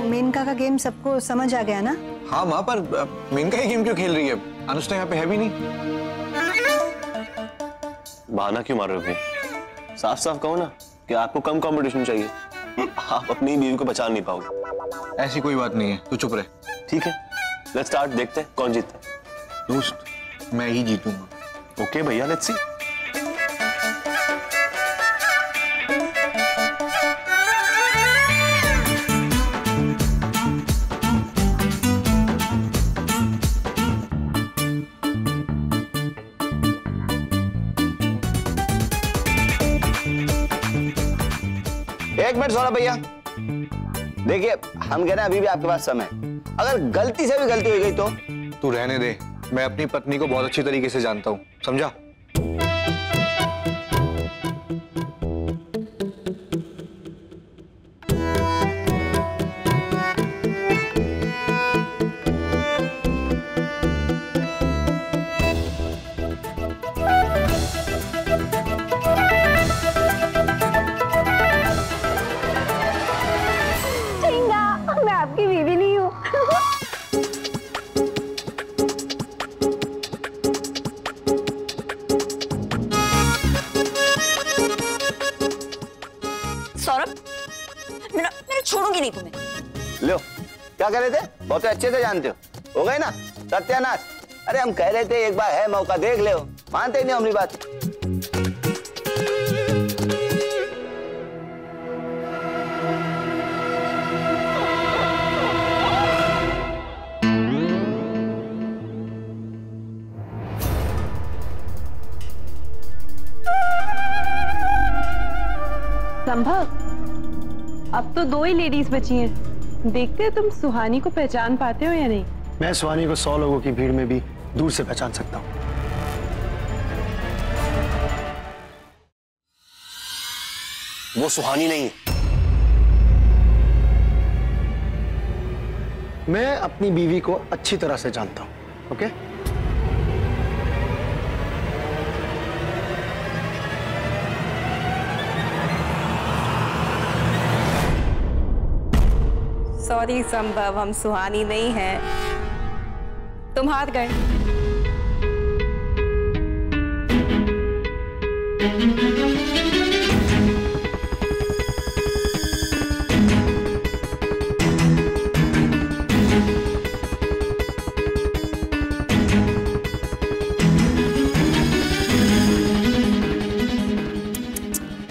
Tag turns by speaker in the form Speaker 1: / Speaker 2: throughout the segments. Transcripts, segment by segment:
Speaker 1: मेनका का गेम सबको समझ आ गया ना?
Speaker 2: हाँ माँ, पर मेनका ही गेम क्यों खेल रही है? अनुष्का यहाँ पे है भी नहीं।
Speaker 3: बहाना क्यों मार रहे हो भाई? साफ साफ कहो ना कि आपको कम कंपटीशन चाहिए। आप अपनी बीवी को पहचान नहीं पाओगे।
Speaker 2: ऐसी कोई बात नहीं है, तू चुप रहे।
Speaker 3: ठीक है, लेट्स स्टार्ट, देखते हैं कौन जीतता है।
Speaker 2: दोस्त, मैं ही जीतूंगा।
Speaker 3: ओके भैया, लेट्स सी।
Speaker 4: एक मिनट सौरभ भैया, देखिए हम कह रहे हैं अभी भी आपके पास समय, अगर गलती से भी गलती हो गई तो?
Speaker 2: तू रहने दे, मैं अपनी पत्नी को बहुत अच्छी तरीके से जानता हूँ, समझा?
Speaker 1: मैं आपकी बीवी नहीं हूँ।
Speaker 5: सौरभ, मैं छोड़ूंगी नहीं तुम्हें।
Speaker 4: लो, क्या कह रहे थे? बहुत अच्छे से जानते हो गए ना सत्यानाश। अरे हम कह रहे थे एक बार है मौका, देख ले, मानते ही नहीं हमारी बात।
Speaker 6: संभव, अब तो 2 ही लेडीज बची हैं। देखते हैं तुम सुहानी को पहचान पाते हो या नहीं।
Speaker 7: मैं सुहानी को 100 लोगों की भीड़ में भी दूर से पहचान सकता हूँ।
Speaker 3: वो सुहानी नहीं है।
Speaker 7: मैं अपनी बीवी को अच्छी तरह से जानता हूँ, ओके?
Speaker 5: सॉरी संभव, हम सुहानी नहीं हैं। तुम हार गए।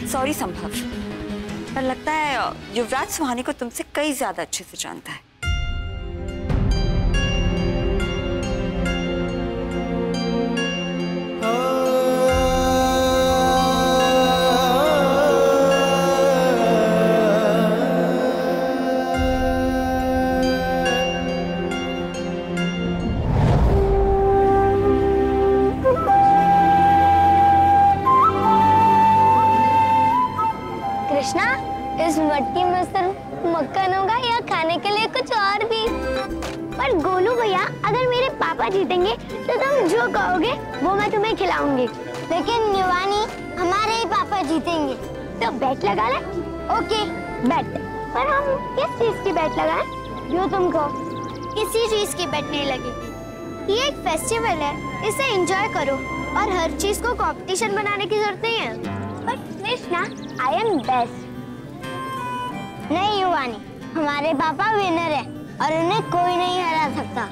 Speaker 5: सॉरी संभव, पर लगता है युवराज सुहानी को तुमसे कई ज्यादा अच्छे से जानता है।
Speaker 8: कृष्णा, इस मटकी में सिर्फ मक्खन होगा या खाने के लिए कुछ और भी? पर गोलू भैया, अगर मेरे पापा जीतेंगे तो तुम जो कहोगे वो मैं तुम्हें खिलाऊंगी। लेकिन युवानी, हमारे ही पापा जीतेंगे तो बेट लगा ले। ओके, बेट। पर हम किस चीज की बेट लगाएं? जो तुम कहो। किसी चीज की बेट नहीं लगेगी। ये एक फेस्टिवल है, इसे एंजॉय करो और हर चीज को कंपटीशन बनाने की जरूरत नहीं है। But Krishna, I am best. नहीं युवानी, हमारे पापा विनर है और उन्हें कोई नहीं हरा सकता।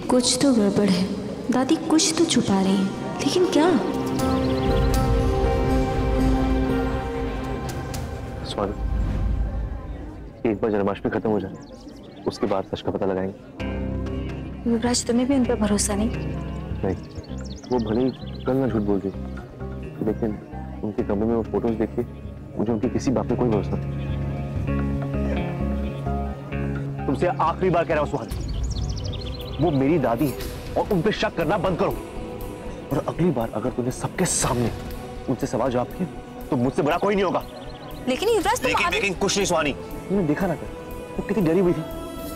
Speaker 9: कुछ तो गड़बड़ है, दादी कुछ तो छुपा रही है, लेकिन क्या?
Speaker 3: सॉरी, एक बार जन्माष्टमी खत्म हो जाए, उसके बाद सच का पता लगाएंगे।
Speaker 5: युवराज, तुम्हें भी उन पर भरोसा नहीं?
Speaker 3: नहीं, वो भले ही कल ना झूठ बोल रही, लेकिन उनके कमरे में वो फोटोज देख के मुझे उनकी किसी बात में कोई भरोसा नहीं। तुमसे आखिरी बार कह रहा हूं सुहानी, वो मेरी दादी है और उन पे शक करना बंद करो। और अगली बार अगर तुमने सबके सामने उनसे सवाल जवाब किए तो मुझसे बड़ा कोई नहीं होगा।
Speaker 5: लेकिन युवराज,
Speaker 3: लेकिन कुछ नहीं सुहानी, तुमने देखा ना कर वो कितनी डरी हुई थी,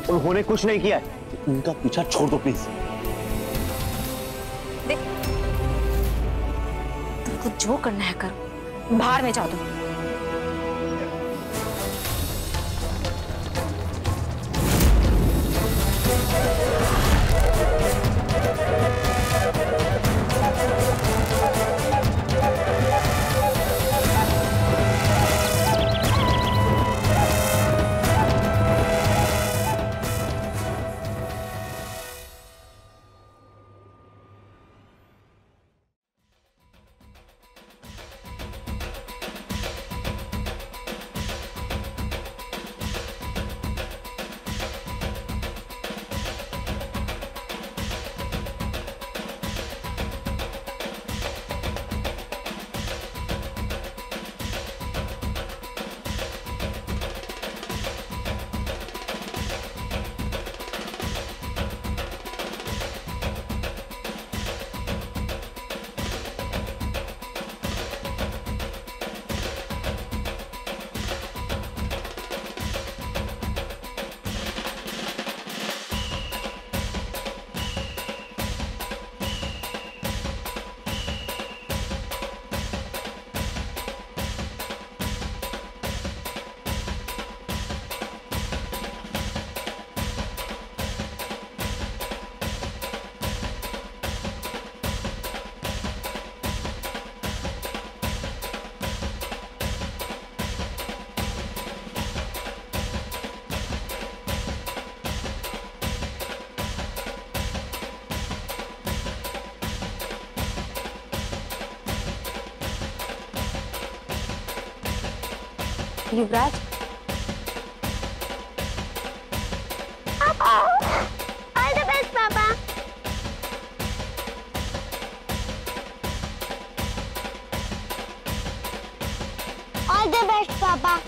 Speaker 3: उन्होंने कुछ नहीं किया है। उनका पीछा छोड़ दो प्लीज।
Speaker 5: तुमको जो करना है करो, बाहर में जाओ तुम।
Speaker 8: युवराज, ऑल द बेस्ट पापा। ऑल द बेस्ट पापा।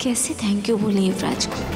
Speaker 9: कैसे थैंक यू बोले युवराज को।